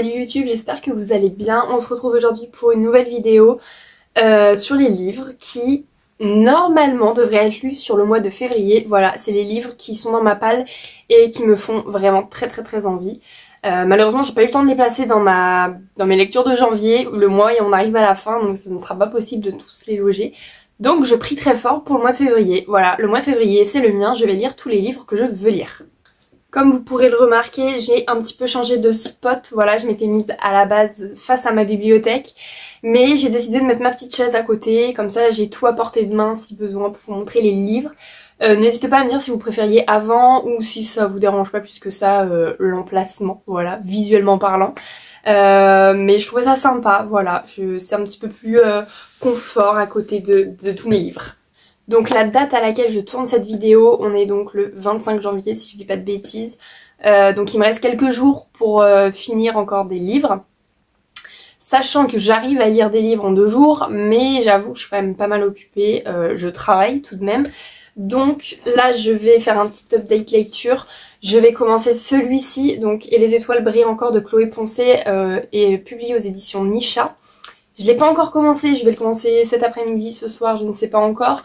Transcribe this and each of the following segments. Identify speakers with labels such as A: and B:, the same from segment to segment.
A: Salut YouTube, j'espère que vous allez bien. On se retrouve aujourd'hui pour une nouvelle vidéo sur les livres qui normalement devraient être lus sur le mois de février. Voilà, c'est les livres qui sont dans ma palle et qui me font vraiment très envie. Malheureusement j'ai pas eu le temps de les placer dans mes lectures de janvier, le mois et on arrive à la fin donc ça ne sera pas possible de tous les loger. Donc je prie très fort pour le mois de février. Voilà, le mois de février c'est le mien, je vais lire tous les livres que je veux lire. Comme vous pourrez le remarquer, j'ai un petit peu changé de spot. Voilà, je m'étais mise à la base face à ma bibliothèque. Mais j'ai décidé de mettre ma petite chaise à côté. Comme ça, j'ai tout à portée de main si besoin pour vous montrer les livres. N'hésitez pas à me dire si vous préfériez avant ou si ça vous dérange pas plus que ça l'emplacement. Voilà, visuellement parlant. Mais je trouvais ça sympa. Voilà, c'est un petit peu plus confort à côté de tous mes livres. Donc la date à laquelle je tourne cette vidéo, on est donc le 25 janvier si je dis pas de bêtises. Donc il me reste quelques jours pour finir encore des livres. Sachant que j'arrive à lire des livres en 2 jours, mais j'avoue que je suis quand même pas mal occupée. Je travaille tout de même. Donc là je vais faire un petit update lecture. Je vais commencer celui-ci, donc Et les étoiles brillent encore de Chloé Poncet, et publié aux éditions Nisha. Je l'ai pas encore commencé, je vais le commencer cet après-midi, ce soir, je ne sais pas encore.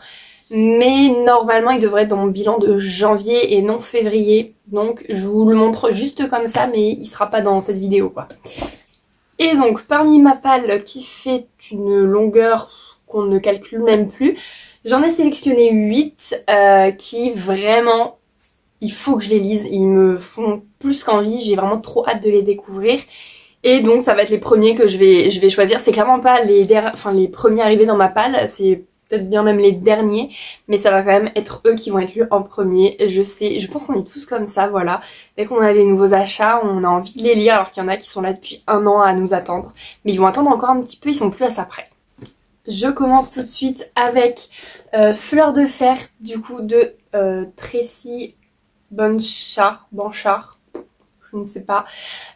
A: Mais normalement il devrait être dans mon bilan de janvier et non février. Donc je vous le montre juste comme ça mais il sera pas dans cette vidéo quoi. Et donc parmi ma palle qui fait une longueur qu'on ne calcule même plus, j'en ai sélectionné 8 qui vraiment il faut que je les lise. Ils me font plus qu'envie, j'ai vraiment trop hâte de les découvrir. Et donc ça va être les premiers que je vais choisir. C'est clairement pas les premiers arrivés dans ma palle, c'est peut-être bien même les derniers, mais ça va quand même être eux qui vont être lus en premier. Je sais, je pense qu'on est tous comme ça, voilà. Dès qu'on a des nouveaux achats, on a envie de les lire, alors qu'il y en a qui sont là depuis 1 an à nous attendre. Mais ils vont attendre encore un petit peu, ils sont plus à ça près. Je commence tout de suite avec Fleur de fer, du coup de Tracy Banchard, je ne sais pas.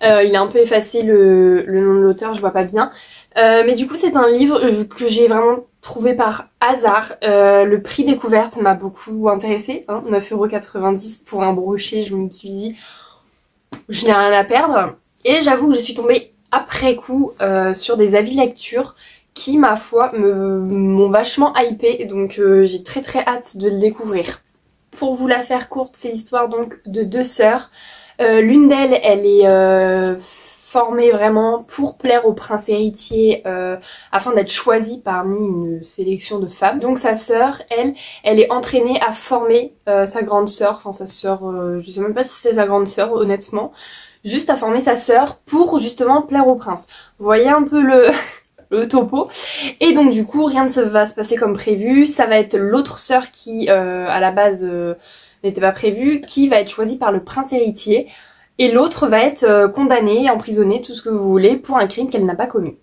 A: Il a un peu effacé le nom de l'auteur, je vois pas bien. Mais du coup c'est un livre que j'ai vraiment trouvé par hasard. Le prix découverte m'a beaucoup intéressée, hein, 9,90 € pour un brochet. Je me suis dit je n'ai rien à perdre. Et j'avoue que je suis tombée après coup sur des avis lecture qui ma foi m'ont vachement hypée. Donc j'ai très hâte de le découvrir. Pour vous la faire courte, c'est l'histoire donc de 2 sœurs. L'une d'elles, elle est formée vraiment pour plaire au prince héritier afin d'être choisie parmi une sélection de femmes. Donc sa sœur, elle est entraînée à former sa grande sœur, enfin sa sœur, je sais même pas si c'est sa grande sœur honnêtement, juste à former sa sœur pour justement plaire au prince. Vous voyez un peu le topo. Et donc du coup rien ne va se passer comme prévu, ça va être l'autre sœur qui à la base n'était pas prévue, qui va être choisie par le prince héritier. Et l'autre va être condamnée, emprisonnée, tout ce que vous voulez, pour un crime qu'elle n'a pas commis.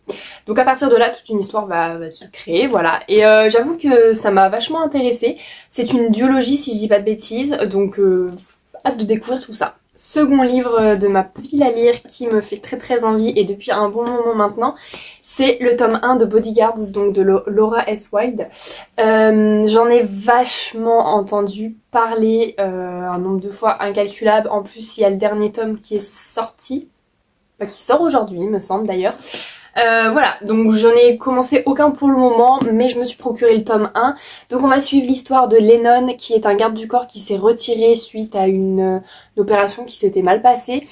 A: Donc à partir de là, toute une histoire va se créer, voilà. Et j'avoue que ça m'a vachement intéressée. C'est une duologie si je dis pas de bêtises, donc hâte de découvrir tout ça. Second livre de ma pile à lire qui me fait très envie et depuis un bon moment maintenant, c'est le tome 1 de Bodyguards, donc de Laura S. Wilde. J'en ai vachement entendu parler un nombre de fois incalculable. En plus, il y a le dernier tome qui est sorti, qui sort aujourd'hui, il me semble d'ailleurs. Voilà, donc j'en ai commencé aucun pour le moment, mais je me suis procuré le tome 1. Donc on va suivre l'histoire de Lennon, qui est un garde du corps qui s'est retiré suite à une opération qui s'était mal passée.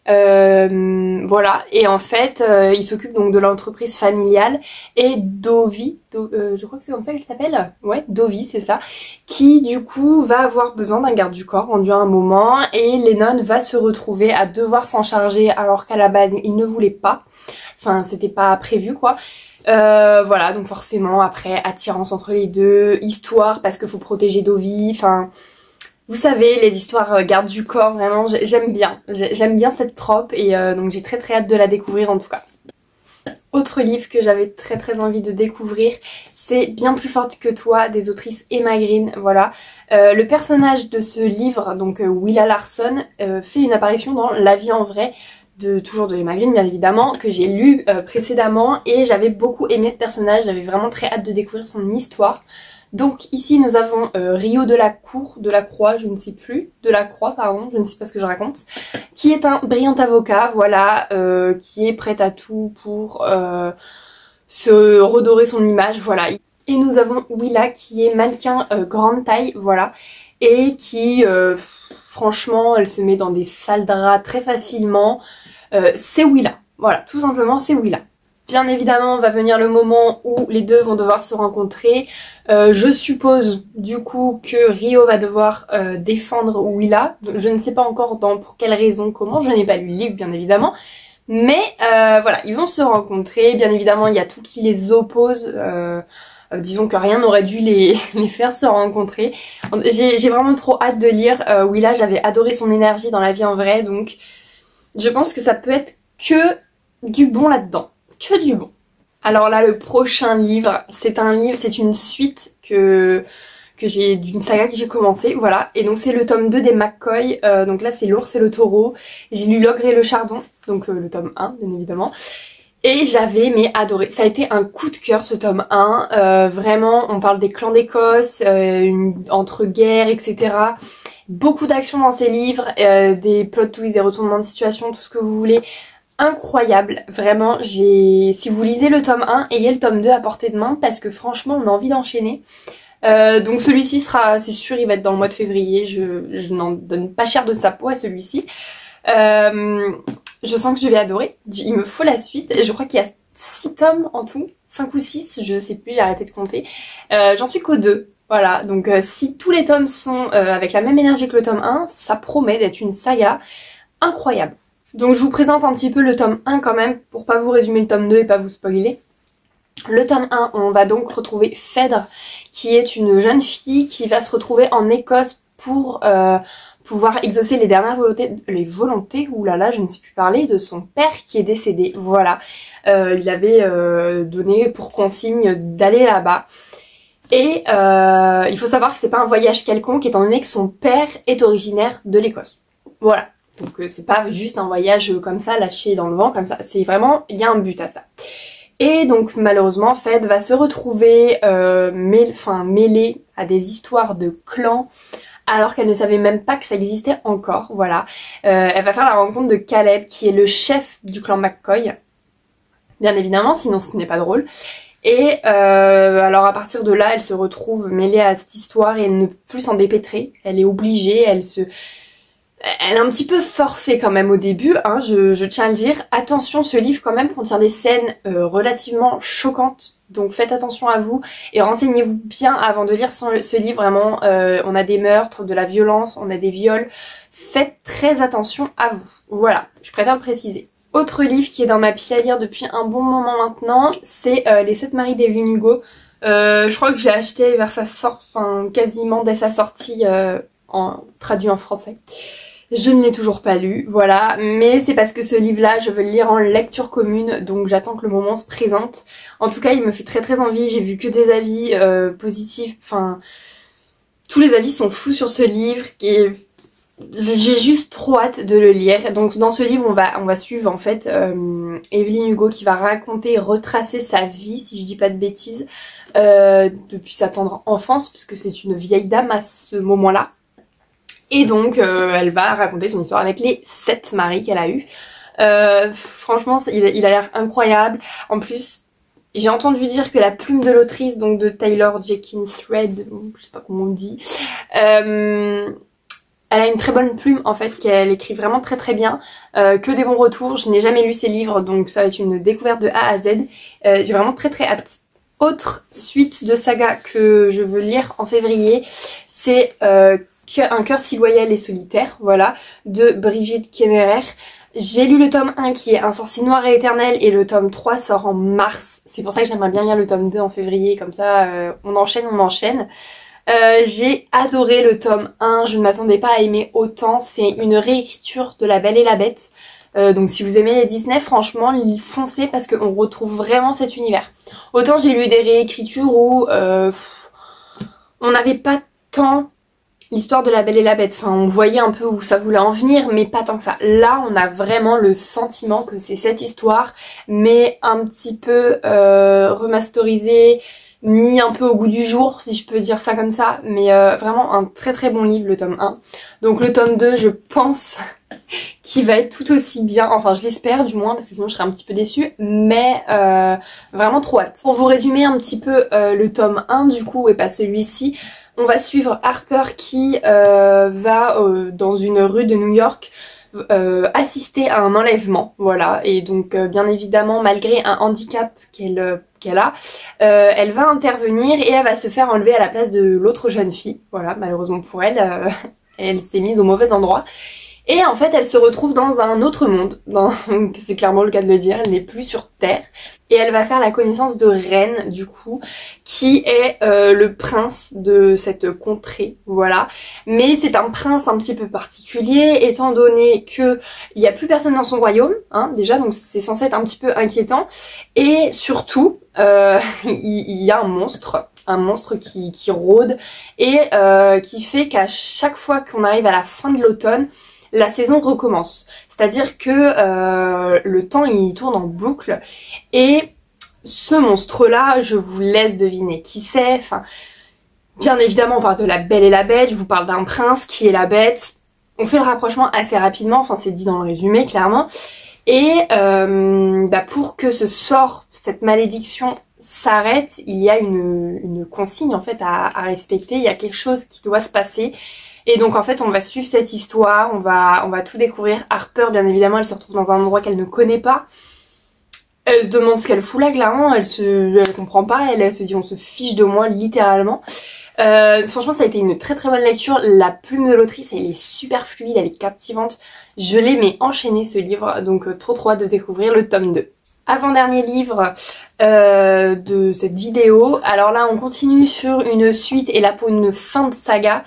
A: Voilà, et en fait il s'occupe donc de l'entreprise familiale et Dovie, je crois que c'est comme ça qu'elle s'appelle, ouais, Dovie c'est ça, qui du coup va avoir besoin d'un garde du corps rendu à un moment et Lennon va se retrouver à devoir s'en charger alors qu'à la base il ne voulait pas, enfin c'était pas prévu quoi. Voilà, donc forcément après attirance entre les deux, histoire parce qu'il faut protéger Dovie, enfin... Vous savez, les histoires garde du corps, vraiment, j'aime bien cette trope et donc j'ai très hâte de la découvrir en tout cas. Autre livre que j'avais très envie de découvrir, c'est Bien plus forte que toi des autrices Emma Green, voilà. Le personnage de ce livre, donc Willa Larson, fait une apparition dans La vie en vrai, toujours de Emma Green bien évidemment, que j'ai lu précédemment et j'avais beaucoup aimé ce personnage, j'avais vraiment très hâte de découvrir son histoire. Donc ici nous avons Rio de la Croix, je ne sais plus, de la Croix pardon, je ne sais pas ce que je raconte, qui est un brillant avocat, voilà, qui est prêt à tout pour se redorer son image, voilà. Et nous avons Willa qui est mannequin grande taille, voilà, et qui franchement elle se met dans des sales draps très facilement, c'est Willa, voilà, tout simplement c'est Willa. Bien évidemment va venir le moment où les deux vont devoir se rencontrer, je suppose du coup que Rio va devoir défendre Willa, je ne sais pas encore pour quelle raison, comment, je n'ai pas lu le livre bien évidemment, mais voilà, ils vont se rencontrer, bien évidemment il y a tout qui les oppose, disons que rien n'aurait dû les faire se rencontrer. J'ai vraiment trop hâte de lire Willa, j'avais adoré son énergie dans la vie en vrai, donc je pense que ça peut être que du bon là-dedans, que du bon. Alors là, le prochain livre, c'est une suite d'une saga que j'ai commencé, voilà, et donc c'est le tome 2 des McCoy, donc là c'est l'ours et le taureau, j'ai lu L'ogre et le chardon, donc le tome 1 bien évidemment, et j'avais adoré, ça a été un coup de cœur ce tome 1, vraiment on parle des clans d'Écosse, entre guerres, etc. Beaucoup d'action dans ces livres, des plot twists, des retournements de situation, tout ce que vous voulez, incroyable, vraiment, si vous lisez le tome 1, ayez le tome 2 à portée de main, parce que franchement on a envie d'enchaîner. Donc celui-ci sera, c'est sûr, il va être dans le mois de février, je n'en donne pas cher de sa peau à celui-ci. Je sens que je vais adorer, il me faut la suite, je crois qu'il y a 6 tomes en tout, 5 ou 6, je sais plus, j'ai arrêté de compter. J'en suis qu'au 2, voilà, donc si tous les tomes sont avec la même énergie que le tome 1, ça promet d'être une saga incroyable. Donc je vous présente un petit peu le tome 1 quand même, pour pas vous résumer le tome 2 et pas vous spoiler. Le tome 1, on va donc retrouver Phèdre, qui est une jeune fille qui va se retrouver en Écosse pour pouvoir exaucer les dernières volontés, oulala, je ne sais plus parler, de son père qui est décédé, voilà. Il avait donné pour consigne d'aller là-bas. Et il faut savoir que c'est pas un voyage quelconque, étant donné que son père est originaire de l'Écosse. Voilà. Donc c'est pas juste un voyage comme ça, lâché dans le vent, comme ça. C'est vraiment, il y a un but à ça. Et donc malheureusement, Phèdre va se retrouver mêlée à des histoires de clans, alors qu'elle ne savait même pas que ça existait encore, voilà. Elle va faire la rencontre de Caleb, qui est le chef du clan McCoy, bien évidemment, sinon ce n'est pas drôle. Et alors à partir de là, elle se retrouve mêlée à cette histoire et elle ne peut plus s'en dépêtrer. Elle est obligée, elle est un petit peu forcée quand même au début, hein, je tiens à le dire. Attention, ce livre quand même contient des scènes relativement choquantes, donc faites attention à vous et renseignez-vous bien avant de lire ce livre, vraiment. On a des meurtres, de la violence, on a des viols, faites très attention à vous, voilà, je préfère le préciser. Autre livre qui est dans ma pile à lire depuis un bon moment maintenant, c'est Les 7 maris d'Evelyn Hugo. Je crois que j'ai acheté vers quasiment dès sa sortie, traduit en français. Je ne l'ai toujours pas lu, voilà, mais c'est parce que ce livre-là, je veux le lire en lecture commune, donc j'attends que le moment se présente. En tout cas, il me fait très très envie, j'ai vu que des avis positifs, tous les avis sont fous sur ce livre, et j'ai juste trop hâte de le lire. Donc dans ce livre, on va suivre en fait Evelyn Hugo qui va raconter et retracer sa vie, si je dis pas de bêtises, depuis sa tendre enfance, puisque c'est une vieille dame à ce moment-là. Et donc elle va raconter son histoire avec les 7 maris qu'elle a eu. Franchement il a l'air incroyable. En plus j'ai entendu dire que la plume de l'autrice, donc de Taylor Jenkins Reid, je sais pas comment on dit, elle a une très bonne plume en fait, qu'elle écrit vraiment très très bien, que des bons retours. Je n'ai jamais lu ses livres, donc ça va être une découverte de A à Z. J'ai vraiment très très hâte. Autre suite de saga que je veux lire en février, c'est Un cœur si loyal et solitaire, voilà, de Brigitte Kemmerer. J'ai lu le tome 1 qui est Un sorcier noir et éternel, et le tome 3 sort en mars. C'est pour ça que j'aimerais bien lire le tome 2 en février, comme ça on enchaîne. J'ai adoré le tome 1, je ne m'attendais pas à aimer autant. C'est une réécriture de La Belle et la Bête. Donc si vous aimez les Disney, franchement foncez, parce qu'on retrouve vraiment cet univers. Autant j'ai lu des réécritures où on n'avait pas tant l'histoire de La Belle et la Bête, on voyait un peu où ça voulait en venir, mais pas tant que ça. Là, on a vraiment le sentiment que c'est cette histoire, mais un petit peu remasterisée, mis un peu au goût du jour, si je peux dire ça comme ça, mais vraiment un très très bon livre, le tome 1. Donc le tome 2, je pense qu'il va être tout aussi bien, enfin je l'espère du moins, parce que sinon je serais un petit peu déçue, mais vraiment trop hâte. Pour vous résumer un petit peu le tome 1 du coup, et pas celui-ci, on va suivre Harper qui va dans une rue de New York assister à un enlèvement, voilà, et donc bien évidemment malgré un handicap qu'elle a, elle va intervenir et elle va se faire enlever à la place de l'autre jeune fille, voilà, malheureusement pour elle, elle s'est mise au mauvais endroit. Et en fait, elle se retrouve dans un autre monde, c'est clairement le cas de le dire, elle n'est plus sur Terre. Et elle va faire la connaissance de Ren, du coup, qui est le prince de cette contrée, voilà. Mais c'est un prince un petit peu particulier, étant donné que il n'y a plus personne dans son royaume, hein, déjà, donc c'est censé être un petit peu inquiétant. Et surtout, il y a un monstre qui rôde et qui fait qu'à chaque fois qu'on arrive à la fin de l'automne, la saison recommence. C'est-à-dire que le temps il tourne en boucle et ce monstre-là, je vous laisse deviner qui c'est. Enfin, bien évidemment, on parle de la Belle et la Bête, je vous parle d'un prince qui est la bête. On fait le rapprochement assez rapidement, enfin c'est dit dans le résumé clairement. Et pour que ce sort, cette malédiction s'arrête, il y a une consigne en fait à respecter, il y a quelque chose qui doit se passer. Et donc en fait on va suivre cette histoire, on va tout découvrir. Harper bien évidemment elle se retrouve dans un endroit qu'elle ne connaît pas. Elle se demande ce qu'elle fout là clairement, elle comprend pas, elle se dit on se fiche de moi littéralement. Franchement ça a été une très très bonne lecture, la plume de l'autrice elle est super fluide, elle est captivante. Je l'ai mais enchaîné ce livre, donc trop hâte de découvrir le tome 2. Avant-dernier livre de cette vidéo, alors là on continue sur une suite et là pour une fin de saga.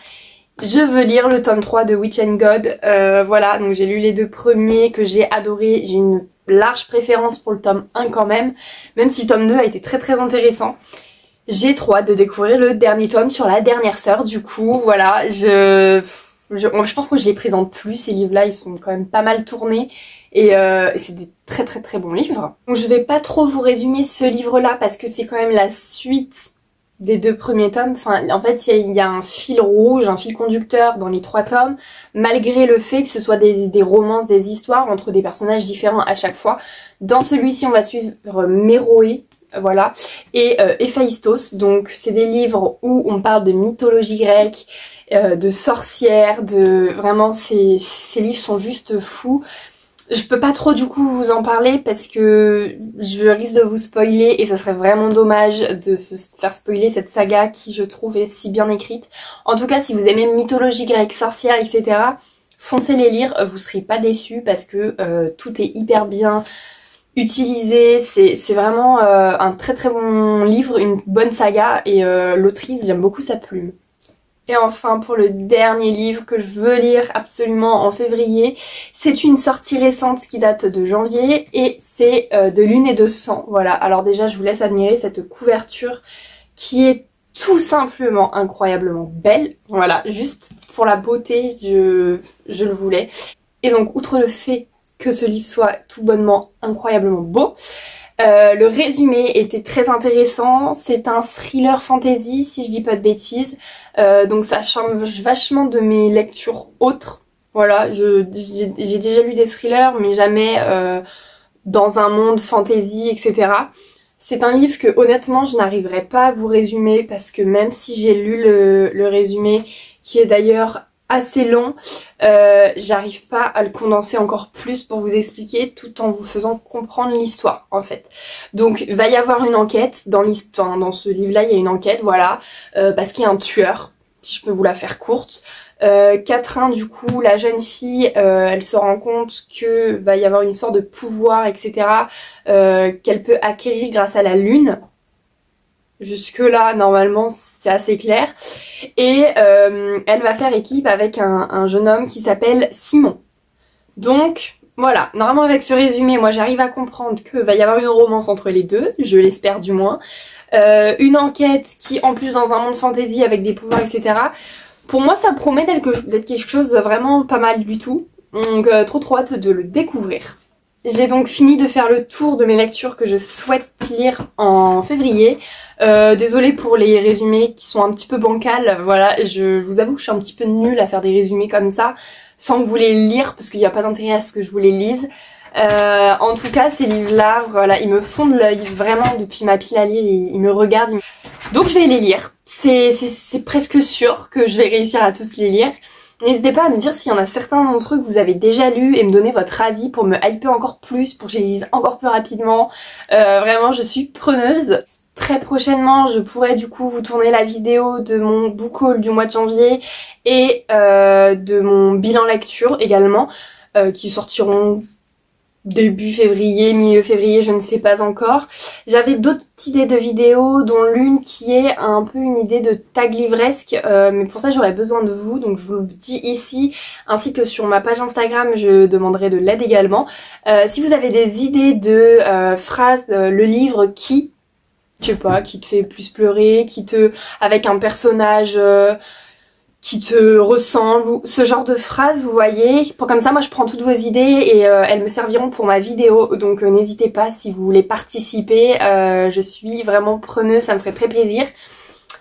A: Je veux lire le tome 3 de Witch and God, voilà, donc j'ai lu les deux premiers que j'ai adoré, j'ai une large préférence pour le tome 1 quand même si le tome 2 a été très très intéressant. J'ai trop hâte de découvrir le dernier tome sur la dernière sœur, du coup, voilà, je pense que je les présente plus, ces livres-là, ils sont quand même pas mal tournés et c'est des très très très bons livres. Donc je vais pas trop vous résumer ce livre-là parce que c'est quand même la suite des deux premiers tomes. Enfin, en fait, il y a un fil rouge, un fil conducteur dans les 3 tomes, malgré le fait que ce soit des romances, des histoires entre des personnages différents à chaque fois. Dans celui-ci, on va suivre Méroé, voilà, et Héphaïstos. Donc, c'est des livres où on parle de mythologie grecque, de sorcières, Vraiment, ces livres sont juste fous. Je peux pas trop du coup vous en parler parce que je risque de vous spoiler et ça serait vraiment dommage de se faire spoiler cette saga qui je trouve est si bien écrite. En tout cas si vous aimez mythologie grecque, sorcière, etc. foncez les lire, vous serez pas déçus parce que tout est hyper bien utilisé. C'est vraiment un très très bon livre, une bonne saga et l'autrice j'aime beaucoup sa plume. Et enfin pour le dernier livre que je veux lire absolument en février, c'est une sortie récente qui date de janvier et c'est de Lune et de Sang. Voilà, alors déjà je vous laisse admirer cette couverture qui est tout simplement incroyablement belle. Voilà, juste pour la beauté, je le voulais. Et donc outre le fait que ce livre soit tout bonnement incroyablement beau, le résumé était très intéressant, c'est un thriller fantasy si je dis pas de bêtises, donc ça change vachement de mes lectures autres, voilà, j'ai déjà lu des thrillers mais jamais dans un monde fantasy etc. C'est un livre que honnêtement je n'arriverai pas à vous résumer parce que même si j'ai lu le résumé qui est d'ailleurs assez long, j'arrive pas à le condenser encore plus pour vous expliquer tout en vous faisant comprendre l'histoire en fait. Donc il va y avoir une enquête dans l'histoire, dans ce livre là il y a une enquête, voilà, parce qu'il y a un tueur, si je peux vous la faire courte. Catherine du coup, la jeune fille, elle se rend compte que va y avoir une histoire de pouvoir etc, qu'elle peut acquérir grâce à la lune. Jusque là normalement c'est assez clair. Et elle va faire équipe avec un jeune homme qui s'appelle Simon. Donc voilà, normalement avec ce résumé, moi j'arrive à comprendre que va y avoir une romance entre les deux, je l'espère du moins. Une enquête qui en plus dans un monde fantasy avec des pouvoirs etc. Pour moi ça promet d'être quelque chose de vraiment pas mal du tout. Donc trop hâte de le découvrir. J'ai donc fini de faire le tour de mes lectures que je souhaite lire en février. Désolée pour les résumés qui sont un petit peu bancals, voilà, je vous avoue que je suis un petit peu nulle à faire des résumés comme ça, sans vous les lire, parce qu'il n'y a pas d'intérêt à ce que je vous les lise. En tout cas, ces livres-là, voilà, ils me font de l'œil, vraiment, depuis ma pile à lire, ils me regardent. Donc je vais les lire, c'est presque sûr que je vais réussir à tous les lire. N'hésitez pas à me dire s'il y en a certains d'entre eux que vous avez déjà lus et me donner votre avis pour me hyper encore plus, pour que je les lise encore plus rapidement. Vraiment, je suis preneuse. Très prochainement, je pourrai du coup vous tourner la vidéo de mon book haul du mois de janvier et de mon bilan lecture également, qui sortiront début février, milieu février, je ne sais pas encore. J'avais d'autres idées de vidéos, dont l'une qui est un peu une idée de tag livresque, mais pour ça j'aurais besoin de vous, donc je vous le dis ici, ainsi que sur ma page Instagram, je demanderai de l'aide également. Si vous avez des idées de phrases, le livre qui, je sais pas, qui te fait plus pleurer, avec un personnage qui te ressemble, ou ce genre de phrases, vous voyez. Comme ça, moi je prends toutes vos idées et elles me serviront pour ma vidéo, donc n'hésitez pas si vous voulez participer, je suis vraiment preneuse, ça me ferait très plaisir.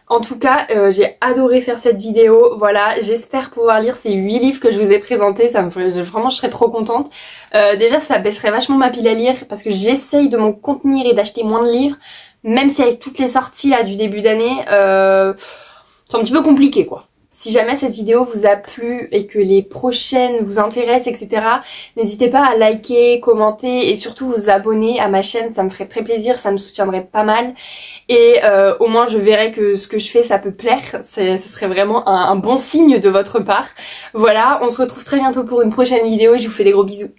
A: En tout cas, j'ai adoré faire cette vidéo, voilà, j'espère pouvoir lire ces 8 livres que je vous ai présentés, vraiment je serais trop contente. Déjà ça baisserait vachement ma pile à lire, parce que j'essaye de m'en contenir et d'acheter moins de livres, même si avec toutes les sorties là du début d'année, c'est un petit peu compliqué quoi. Si jamais cette vidéo vous a plu et que les prochaines vous intéressent, etc., n'hésitez pas à liker, commenter et surtout vous abonner à ma chaîne, ça me ferait très plaisir, ça me soutiendrait pas mal. Et au moins je verrai que ce que je fais ça peut plaire, ce serait vraiment un bon signe de votre part. Voilà, on se retrouve très bientôt pour une prochaine vidéo, je vous fais des gros bisous.